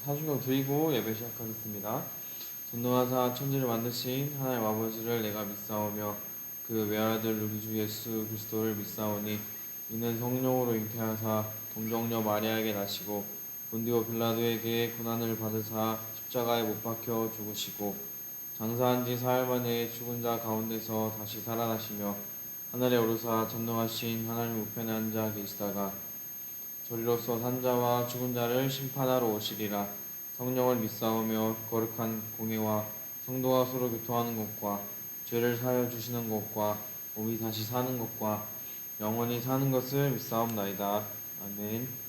사순교 드리고 예배 시작하겠습니다. 전능하사 천지를 만드신 하나님 아버지를 내가 믿사오며 그 외아들 우리 주 예수 그리스도를 믿사오니 이는 성령으로 잉태하사 동정녀 마리아에게 나시고 본디오 빌라도에게 고난을 받으사 십자가에 못 박혀 죽으시고 장사한 지 사흘 만에 죽은 자 가운데서 다시 살아나시며 하늘에 오르사 전능하신 하나님 우편에 앉아 계시다가 저리로서 산자와 죽은 자를 심판하러 오시리라. 성령을 믿사오며 거룩한 공예와 성도가 서로 교통하는 것과 죄를 사하여 주시는 것과 몸이 다시 사는 것과 영원히 사는 것을 믿사옵나이다. 아멘.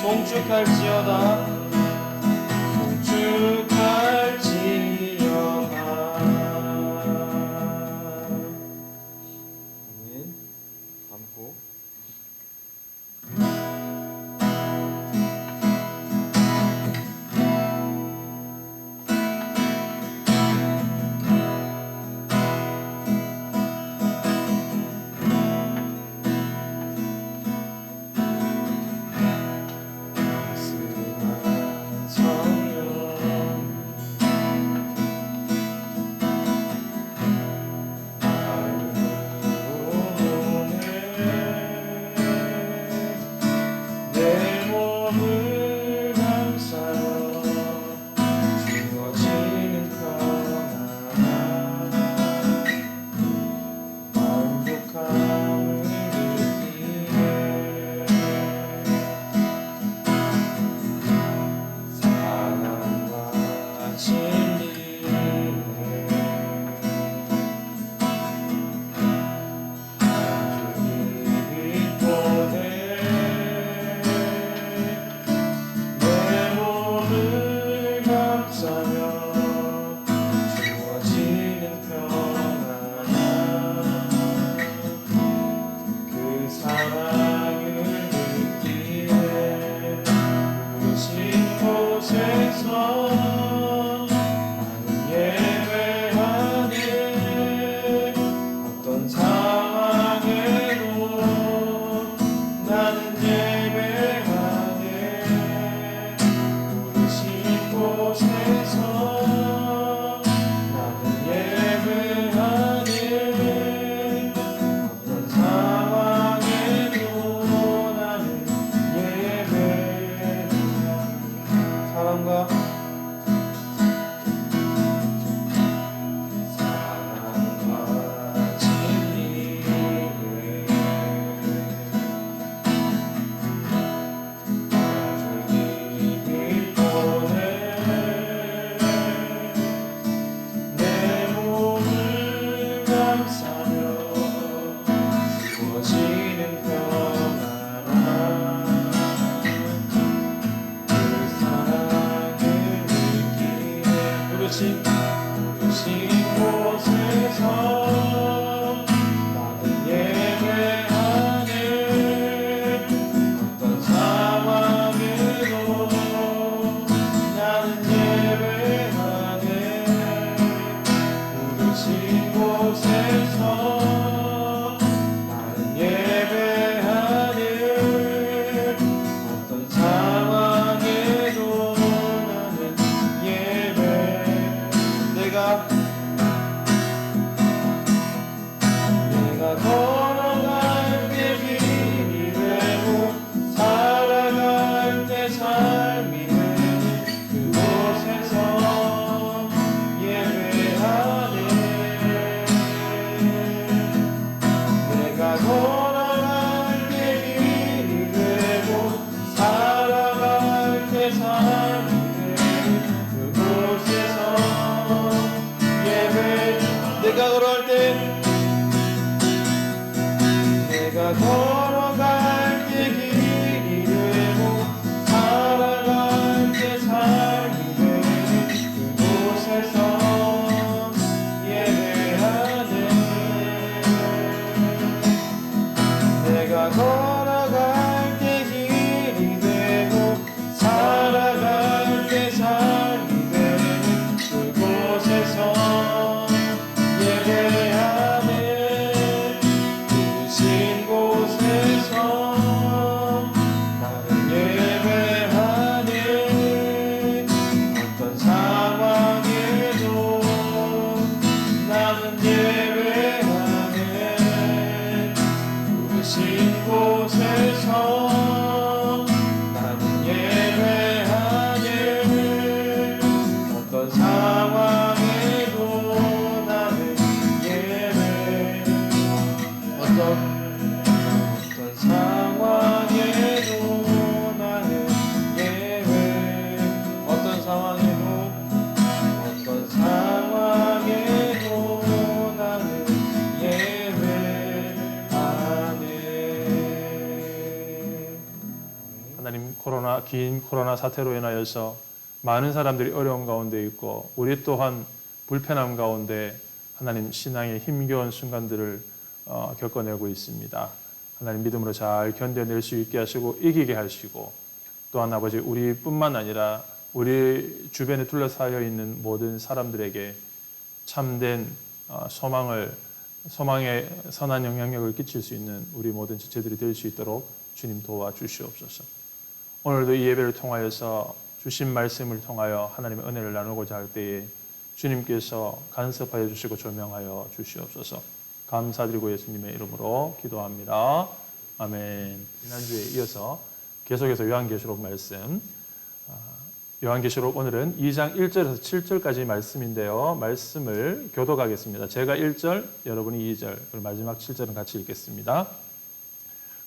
송축할지어다 아멘. 감고 가슴 몸을 감싸며 주어지는 평안함 만족함을 느끼네. 사랑과 진리에 내 몸을 감싸며 주어지는 평안함 그 사랑을 느끼네. 부르신 곳에서 나는 예배하네. 어떤 상황에도 나는 예배하네. 부르신 곳에서 나는 예배하네. 어떤 상황에도 나는 예배하네. 사랑과 진리에 아주 깊이 보내. 내 몸을 감싸며 주어지는 평안함 그 사랑을 느끼네. 부르신 곳에서 나는 예배하네. 어떤 상황에도 나는 예배하네. 부르신 곳에서 나는 예배하네. 어떤 상황에도 나는 예배. 내가 걸어갈 때 길이 되고 살아갈 때 삶이 되는 그곳에서 예배하네. 내가 걸어갈 때 길이 되고 살아갈 때 삶이 되는 그곳에서 예배. 내가 걸어갈 때 내가 걸어갈 때 길이 되고 살아갈 때 삶이 되는 그곳에서 예배하네. 내가 걸어갈 때 길이 되고 살아갈 때 삶이 되는 그곳에서 예배하네. 부르신 곳에서 나는 예배하네. 어떤 상황에도 나는 예배하네. 부르신 곳에서 나는 예배하네. 어떤 상황에도 나는 예배. 어떤 상황에도 나는 예배. 어떤 상황에도 나는 예배하네. 하나님, 긴 코로나 사태로 인하여서 많은 사람들이 어려운 가운데 있고 우리 또한 불편함 가운데 하나님 신앙의 힘겨운 순간들을 겪어내고 있습니다. 하나님 믿음으로 잘 견뎌낼 수 있게 하시고 이기게 하시고 또한 아버지 우리뿐만 아니라 우리 주변에 둘러싸여 있는 모든 사람들에게 참된 소망의 선한 영향력을 끼칠 수 있는 우리 모든 지체들이 될 수 있도록 주님 도와주시옵소서. 오늘도 이 예배를 통하여서 주신 말씀을 통하여 하나님의 은혜를 나누고자 할 때에 주님께서 간섭하여 주시고 조명하여 주시옵소서. 감사드리고 예수님의 이름으로 기도합니다. 아멘. 지난주에 이어서 계속해서 요한계시록 말씀, 요한계시록 오늘은 2장 1절에서 7절까지 말씀인데요. 말씀을 교독하겠습니다. 제가 1절, 여러분이 2절, 그리고 마지막 7절은 같이 읽겠습니다.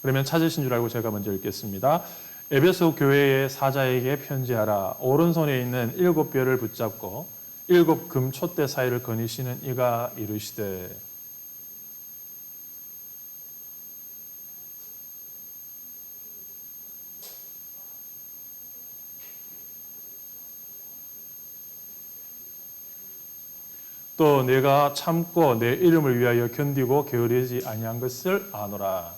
그러면 찾으신 줄 알고 제가 먼저 읽겠습니다. 에베소 교회의 사자에게 편지하라. 오른손에 있는 7별을 붙잡고 7 금 촛대 사이를 거니시는 이가 이르시되 또 내가 참고 내 이름을 위하여 견디고 게으르지 아니한 것을 아노라.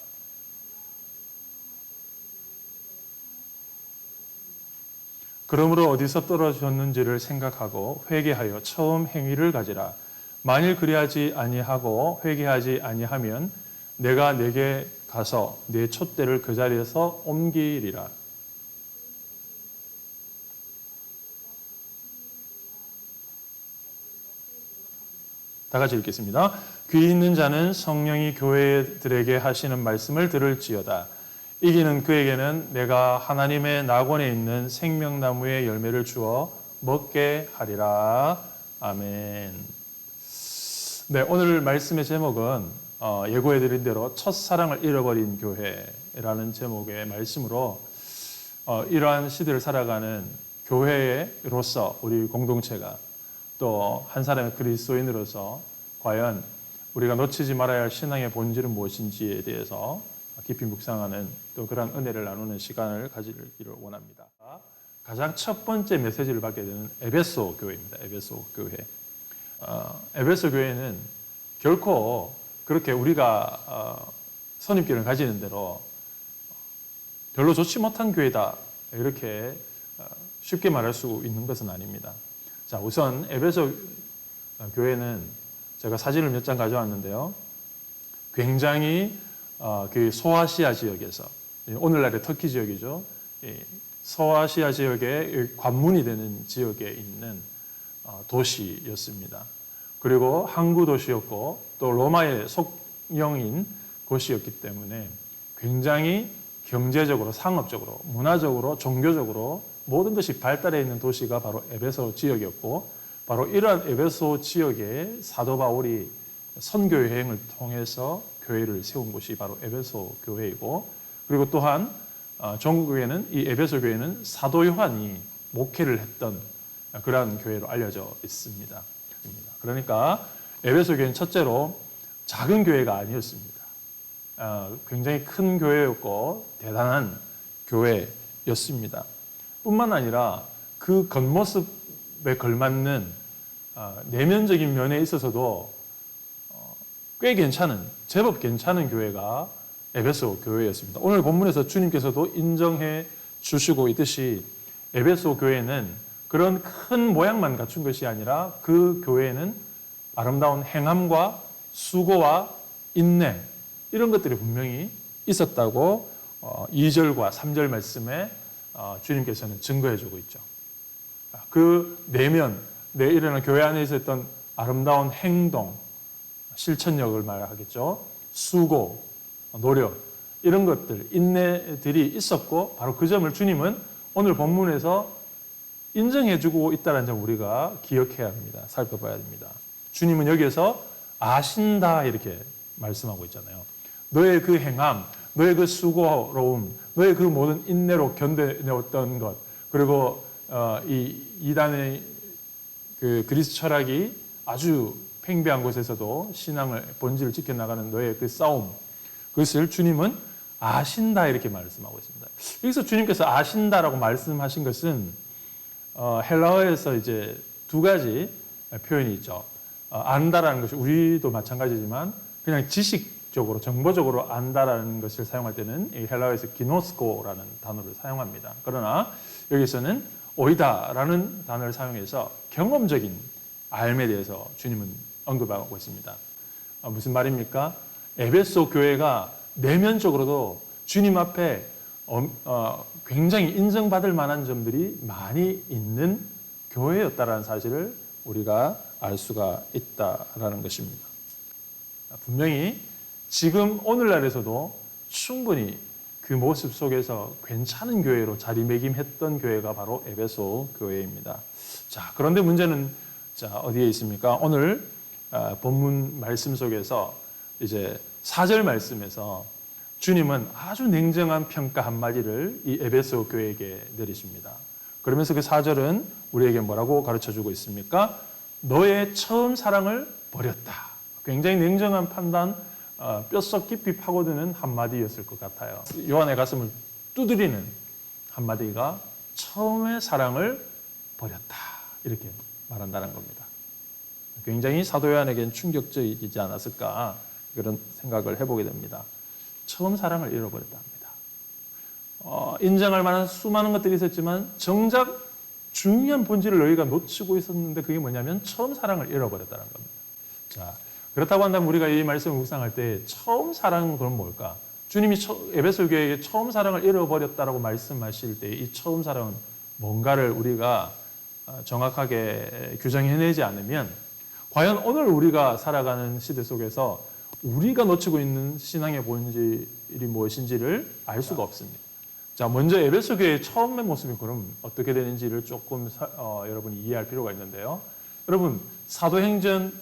그러므로 어디서 떨어졌는지를 생각하고 회개하여 처음 행위를 가지라. 만일 그리하지 아니하고 회개하지 아니하면 내가 내게 가서 내 촛대를 그 자리에서 옮기리라. 다 같이 읽겠습니다. 귀 있는 자는 성령이 교회들에게 하시는 말씀을 들을지어다. 이기는 그에게는 내가 하나님의 낙원에 있는 생명나무의 열매를 주어 먹게 하리라. 아멘. 네, 오늘 말씀의 제목은 예고해드린 대로 첫사랑을 잃어버린 교회라는 제목의 말씀으로 이러한 시대를 살아가는 교회로서 우리 공동체가 또 한 사람의 그리스도인으로서 과연 우리가 놓치지 말아야 할 신앙의 본질은 무엇인지에 대해서 깊이 묵상하는 또 그런 은혜를 나누는 시간을 가지기를 원합니다. 가장 첫 번째 메시지를 받게 되는 에베소 교회입니다. 에베소 교회. 에베소 교회는 결코 그렇게 우리가 선입견을 가지는 대로 별로 좋지 못한 교회다 이렇게 쉽게 말할 수 있는 것은 아닙니다. 자, 우선 에베소 교회는 제가 사진을 몇 장 가져왔는데요. 굉장히 그 소아시아 지역에서 오늘날의 터키 지역이죠. 소아시아 지역의 관문이 되는 지역에 있는 도시였습니다. 그리고 항구 도시였고 또 로마의 속령인 곳이었기 때문에 굉장히 경제적으로, 상업적으로, 문화적으로, 종교적으로 모든 것이 발달해 있는 도시가 바로 에베소 지역이었고 바로 이러한 에베소 지역에 사도 바울이 선교 여행을 통해서 교회를 세운 곳이 바로 에베소 교회이고 그리고 또한 전국에는 이 에베소 교회는 사도 요한이 목회를 했던 그러한 교회로 알려져 있습니다. 그러니까 에베소 교회는 첫째로 작은 교회가 아니었습니다. 굉장히 큰 교회였고 대단한 교회였습니다. 뿐만 아니라 그 겉모습에 걸맞는 내면적인 면에 있어서도 꽤 괜찮은, 제법 괜찮은 교회가 에베소 교회였습니다. 오늘 본문에서 주님께서도 인정해 주시고 있듯이 에베소 교회는 그런 큰 모양만 갖춘 것이 아니라 그 교회에는 아름다운 행함과 수고와 인내 이런 것들이 분명히 있었다고 2절과 3절 말씀에 주님께서는 증거해주고 있죠. 그 내면, 내 일어난 교회 안에 있었던 아름다운 행동, 실천력을 말하겠죠. 수고, 노력 이런 것들, 인내들이 있었고 바로 그 점을 주님은 오늘 본문에서 인정해주고 있다는 점 우리가 기억해야 합니다. 살펴봐야 됩니다. 주님은 여기에서 아신다 이렇게 말씀하고 있잖아요. 너의 그 행함, 너의 그 수고로움, 너의 그 모든 인내로 견뎌내었던 것, 그리고 이 이단의 그 그리스 철학이 아주 팽배한 곳에서도 신앙을 본질을 지켜나가는 너의 그 싸움, 그것을 주님은 아신다 이렇게 말씀하고 있습니다. 여기서 주님께서 아신다라고 말씀하신 것은 헬라어에서 이제 두 가지 표현이 있죠. 안다라는 것이 우리도 마찬가지지만 그냥 지식적으로 정보적으로 안다라는 것을 사용할 때는 이 헬라어에서 기노스코라는 단어를 사용합니다. 그러나 여기서는 오이다라는 단어를 사용해서 경험적인 알에 대해서 주님은 언급하고 있습니다. 무슨 말입니까? 에베소 교회가 내면적으로도 주님 앞에 굉장히 인정받을 만한 점들이 많이 있는 교회였다라는 사실을 우리가 알 수가 있다라는 것입니다. 분명히 지금 오늘날에서도 충분히 그 모습 속에서 괜찮은 교회로 자리매김했던 교회가 바로 에베소 교회입니다. 자, 그런데 문제는 어디에 있습니까? 오늘 본문 말씀 속에서 이제 4절 말씀에서 주님은 아주 냉정한 평가 한마디를 이 에베소 교회에게 내리십니다. 그러면서 그 4절은 우리에게 뭐라고 가르쳐주고 있습니까? 너의 처음 사랑을 버렸다. 굉장히 냉정한 판단, 뼛속 깊이 파고드는 한마디였을 것 같아요. 요한의 가슴을 두드리는 한마디가 처음의 사랑을 버렸다. 이렇게 말한다는 겁니다. 굉장히 사도 요한에겐 충격적이지 않았을까 그런 생각을 해보게 됩니다. 처음 사랑을 잃어버렸다 합니다. 인정할 만한 수많은 것들이 있었지만 정작 중요한 본질을 너희가 놓치고 있었는데 그게 뭐냐면 처음 사랑을 잃어버렸다는 겁니다. 자, 그렇다고 한다면 우리가 이 말씀을 묵상할 때 처음 사랑은 그럼 뭘까? 주님이 에베소 교회에게 처음 사랑을 잃어버렸다라고 말씀하실 때 이 처음 사랑은 뭔가를 우리가 정확하게 규정해내지 않으면 과연 오늘 우리가 살아가는 시대 속에서 우리가 놓치고 있는 신앙의 본질이 무엇인지를 알 수가 없습니다. 자, 먼저 에베소 교회의 처음의 모습이 그럼 어떻게 되는지를 조금 여러분이 이해할 필요가 있는데요. 여러분, 사도행전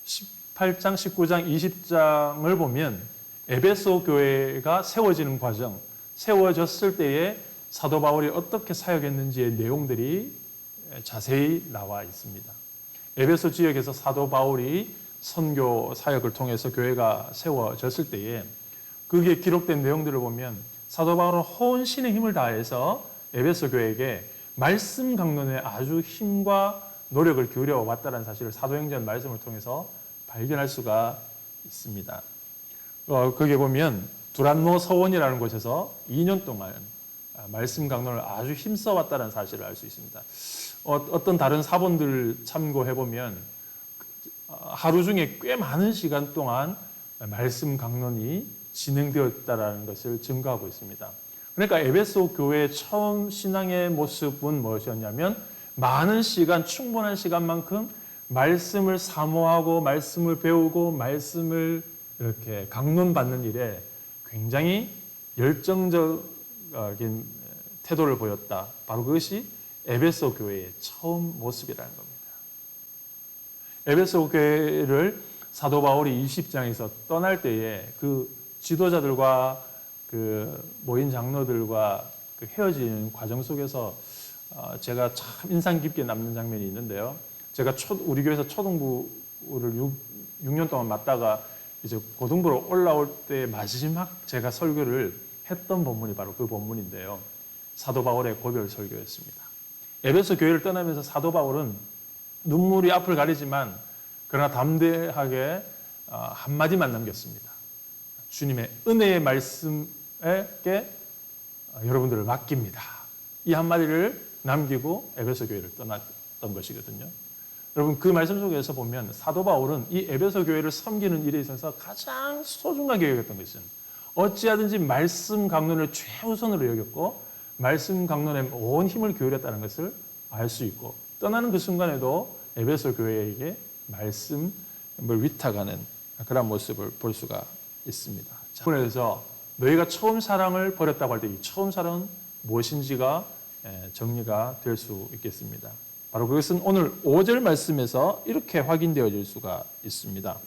18장, 19장, 20장을 보면 에베소 교회가 세워지는 과정, 세워졌을 때에 사도 바울이 어떻게 사역했는지의 내용들이 자세히 나와 있습니다. 에베소 지역에서 사도 바울이 선교 사역을 통해서 교회가 세워졌을 때에 그게 기록된 내용들을 보면 사도 바울은 혼신의 힘을 다해서 에베소 교회에게 말씀 강론에 아주 힘과 노력을 기울여 왔다는 사실을 사도행전 말씀을 통해서 발견할 수가 있습니다. 거기에 보면 두란노 서원이라는 곳에서 2년 동안 말씀 강론을 아주 힘써 왔다는 사실을 알 수 있습니다. 어떤 다른 사본들 참고해 보면 하루 중에 꽤 많은 시간 동안 말씀 강론이 진행되었다는 것을 증거하고 있습니다. 그러니까 에베소 교회의 처음 신앙의 모습은 무엇이었냐면 많은 시간, 충분한 시간만큼 말씀을 사모하고 말씀을 배우고 말씀을 이렇게 강론받는 일에 굉장히 열정적인 태도를 보였다. 바로 그것이 에베소 교회의 처음 모습이라는 겁니다. 에베소 교회를 사도 바울이 20장에서 떠날 때에 그 지도자들과 그 모인 장로들과 그 헤어지는 과정 속에서 제가 참 인상 깊게 남는 장면이 있는데요. 제가 우리 교회에서 초등부를 6년 동안 맡다가 이제 고등부로 올라올 때 마지막 제가 설교를 했던 본문이 바로 그 본문인데요. 사도 바울의 고별 설교였습니다. 에베소 교회를 떠나면서 사도 바울은 눈물이 앞을 가리지만 그러나 담대하게 한마디만 남겼습니다. 주님의 은혜의 말씀에게 여러분들을 맡깁니다. 이 한마디를 남기고 에베소 교회를 떠났던 것이거든요. 여러분, 그 말씀 속에서 보면 사도 바울은 이 에베소 교회를 섬기는 일에 있어서 가장 소중하게 여겼던 것은 어찌하든지 말씀 강론을 최우선으로 여겼고 말씀 강론에 온 힘을 기울였다는 것을 알 수 있고 떠나는 그 순간에도 에베소 교회에게 말씀을 위탁하는 그런 모습을 볼 수가 있습니다. 그래서 너희가 처음 사랑을 버렸다고 할 때 이 처음 사랑은 무엇인지가 정리가 될 수 있겠습니다. 바로 그것은 오늘 5절 말씀에서 이렇게 확인되어질 수가 있습니다.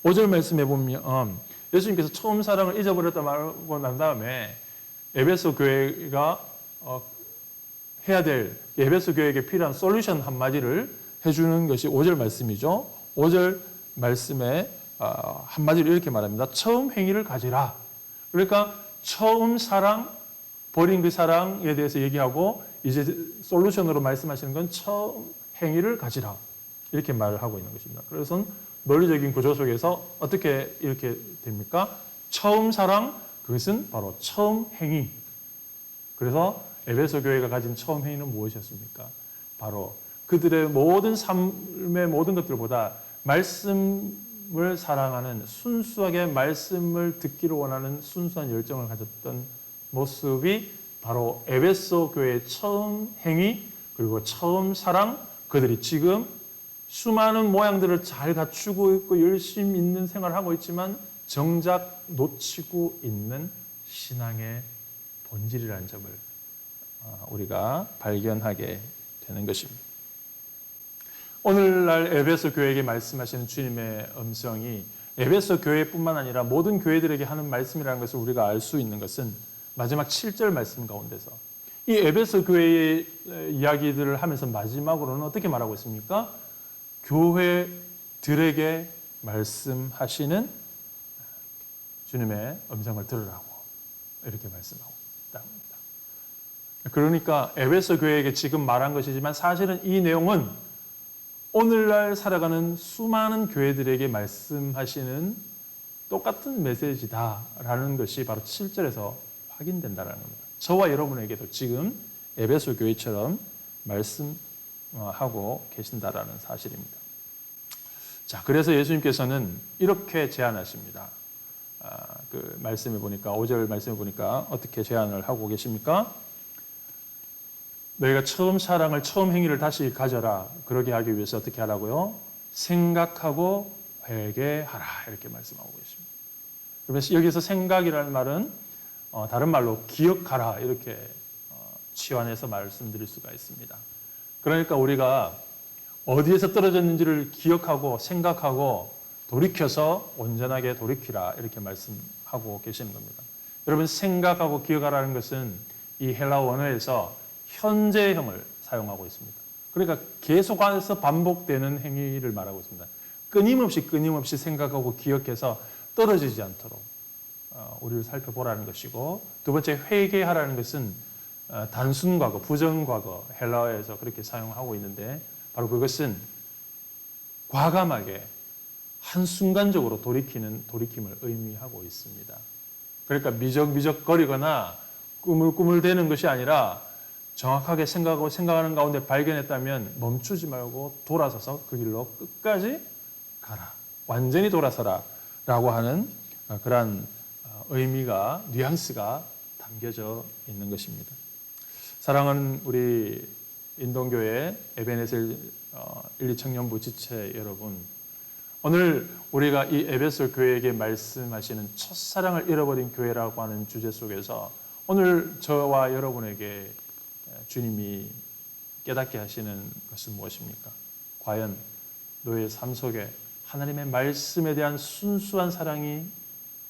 5절 말씀에 보면 예수님께서 처음 사랑을 잊어버렸다 말하고 난 다음에 에베소 교회가 해야 될 에베소 교회에게 필요한 솔루션 한마디를 해주는 것이 5절 말씀이죠. 5절 말씀에 한마디로 이렇게 말합니다. 처음 행위를 가지라. 그러니까 처음 사랑, 버린 그 사랑에 대해서 얘기하고 이제 솔루션으로 말씀하시는 건 처음 행위를 가지라. 이렇게 말을 하고 있는 것입니다. 그래서 논리적인 구조 속에서 어떻게 이렇게 됩니까? 처음 사랑, 그것은 바로 처음 행위. 그래서 에베소 교회가 가진 처음 행위는 무엇이었습니까? 바로 그들의 모든 삶의 모든 것들보다 말씀을 사랑하는 순수하게 말씀을 듣기를 원하는 순수한 열정을 가졌던 모습이 바로 에베소 교회의 처음 행위 그리고 처음 사랑, 그들이 지금 수많은 모양들을 잘 갖추고 있고 열심히 있는 생활을 하고 있지만 정작 놓치고 있는 신앙의 본질이라는 점을 우리가 발견하게 되는 것입니다. 오늘날 에베소 교회에게 말씀하시는 주님의 음성이 에베소 교회뿐만 아니라 모든 교회들에게 하는 말씀이라는 것을 우리가 알 수 있는 것은 마지막 7절 말씀 가운데서 이 에베소 교회의 이야기들을 하면서 마지막으로는 어떻게 말하고 있습니까? 교회들에게 말씀하시는 주님의 음성을 들으라고 이렇게 말씀하고 있답니다. 그러니까 에베소 교회에게 지금 말한 것이지만 사실은 이 내용은 오늘날 살아가는 수많은 교회들에게 말씀하시는 똑같은 메시지다라는 것이 바로 7절에서 확인된다는 겁니다. 저와 여러분에게도 지금 에베소 교회처럼 말씀하고 계신다라는 사실입니다. 자, 그래서 예수님께서는 이렇게 제안하십니다. 그 말씀에 보니까 5절 말씀에 보니까 어떻게 제안을 하고 계십니까? 너희가 처음 사랑을 처음 행위를 다시 가져라. 그러게 하기 위해서 어떻게 하라고요? 생각하고 회개하라. 이렇게 말씀하고 계십니다. 그래서 여기서 생각이라는 말은 다른 말로 기억하라. 이렇게 치환해서 말씀드릴 수가 있습니다. 그러니까 우리가 어디에서 떨어졌는지를 기억하고 생각하고 돌이켜서 온전하게 돌이키라. 이렇게 말씀하고 계시는 겁니다. 여러분, 생각하고 기억하라는 것은 이 헬라 원어에서 현재형을 사용하고 있습니다. 그러니까 계속해서 반복되는 행위를 말하고 있습니다. 끊임없이 생각하고 기억해서 떨어지지 않도록 우리를 살펴보라는 것이고, 두 번째 회개하라는 것은 단순 과거, 부정 과거, 헬라어에서 그렇게 사용하고 있는데 바로 그것은 과감하게 한순간적으로 돌이킴을 의미하고 있습니다. 그러니까 미적거리거나 꾸물꾸물대는 것이 아니라 정확하게 생각하는 가운데 발견했다면 멈추지 말고 돌아서서 그 길로 끝까지 가라. 완전히 돌아서라. 라고 하는 그러한 의미가, 뉘앙스가 담겨져 있는 것입니다. 사랑하는 우리 인동교회 에베네셀 1, 2청년부 지체 여러분, 오늘 우리가 이 에베소 교회에게 말씀하시는 첫사랑을 잃어버린 교회라고 하는 주제 속에서 오늘 저와 여러분에게 주님이 깨닫게 하시는 것은 무엇입니까? 과연 너의 삶 속에 하나님의 말씀에 대한 순수한 사랑이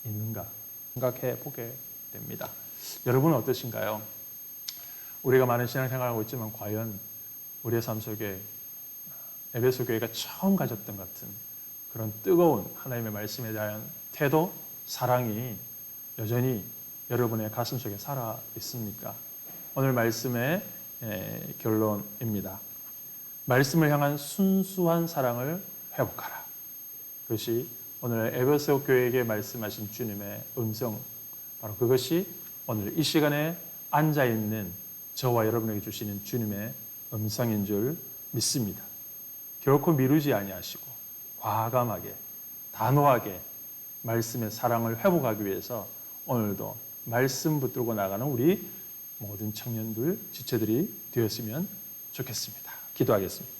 있는가 생각해 보게 됩니다. 여러분은 어떠신가요? 우리가 많은 신앙생활을 하고 있지만 과연 우리의 삶 속에 에베소 교회가 처음 가졌던 같은 그런 뜨거운 하나님의 말씀에 대한 태도, 사랑이 여전히 여러분의 가슴 속에 살아 있습니까? 오늘 말씀의 결론입니다. 말씀을 향한 순수한 사랑을 회복하라. 그것이 오늘 에베소 교회에게 말씀하신 주님의 음성, 바로 그것이 오늘 이 시간에 앉아있는 저와 여러분에게 주시는 주님의 음성인 줄 믿습니다. 결코 미루지 아니하시고 과감하게, 단호하게 말씀의 사랑을 회복하기 위해서 오늘도 말씀 붙들고 나가는 우리 모든 청년들, 지체들이 되었으면 좋겠습니다. 기도하겠습니다.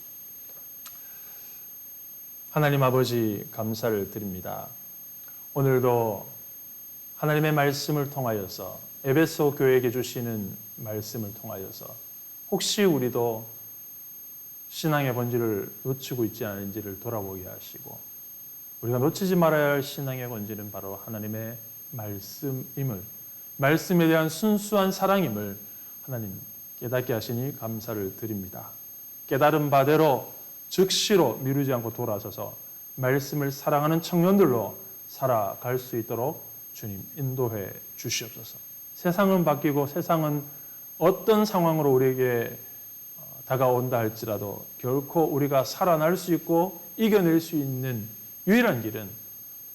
하나님 아버지, 감사를 드립니다. 오늘도 하나님의 말씀을 통하여서 에베소 교회에게 주시는 말씀을 통하여서 혹시 우리도 신앙의 본질을 놓치고 있지 않은지를 돌아보게 하시고, 우리가 놓치지 말아야 할 신앙의 본질은 바로 하나님의 말씀임을, 말씀에 대한 순수한 사랑임을 하나님 깨닫게 하시니 감사를 드립니다. 깨달은 바대로 즉시로 미루지 않고 돌아서서 말씀을 사랑하는 청년들로 살아갈 수 있도록 주님 인도해 주시옵소서. 세상은 바뀌고 세상은 어떤 상황으로 우리에게 다가온다 할지라도 결코 우리가 살아날 수 있고 이겨낼 수 있는 유일한 길은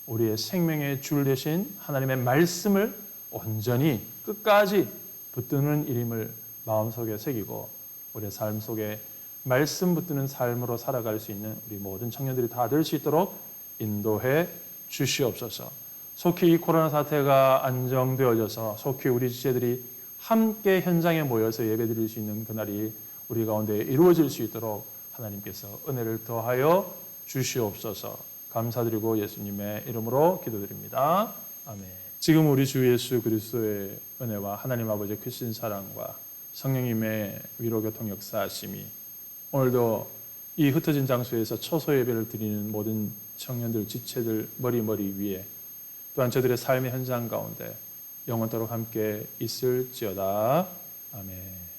우리의 생명의 줄 대신 하나님의 말씀을 온전히 끝까지 붙드는 일임을 마음속에 새기고 우리의 삶 속에 말씀 붙드는 삶으로 살아갈 수 있는 우리 모든 청년들이 다 될 수 있도록 인도해 주시옵소서. 속히 이 코로나 사태가 안정되어져서 속히 우리 지체들이 함께 현장에 모여서 예배드릴 수 있는 그날이 우리 가운데 이루어질 수 있도록 하나님께서 은혜를 더하여 주시옵소서. 감사드리고 예수님의 이름으로 기도드립니다. 아멘. 지금 우리 주 예수 그리스도의 은혜와 하나님 아버지의 크신 사랑과 성령님의 위로 교통 역사하심이 오늘도 이 흩어진 장소에서 초소 예배를 드리는 모든 청년들, 지체들 머리 위에 또한 저들의 삶의 현장 가운데 영원토록 함께 있을지어다. 아멘.